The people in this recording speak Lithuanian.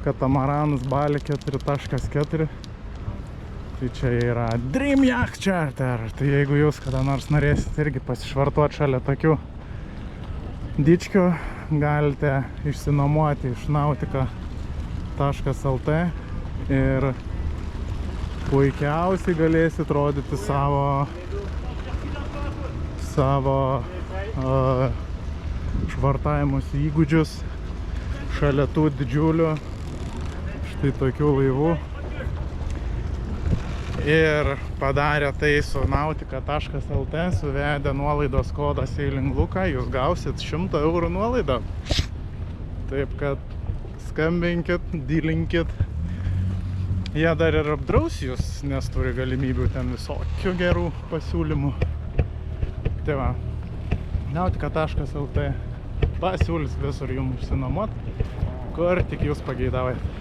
Katamaranas Bali 4.4. Tai čia yra Dream Yacht Charter. Tai jeigu jūs kada nors norėsit irgi pasišvartuoti šalia tokių dičkių, galite išsinuomoti iš nautika.lt ir puikiausiai galėsit rodyti savo švartavimus įgūdžius šalia tų didžiulių štai tokių laivų. Ir padarė tai su nautika.lt, suvedę nuolaidos kodą Sailing Luką, jūs gausit 100 eurų nuolaidą. Taip kad skambinkit, dylinkit. Jie dar ir apdraus jūs, nes turi galimybių ten visokių gerų pasiūlymų. Tai va, nautika.lt pasiūlys visur jums išsinuomot, kur tik jūs pageidaujat.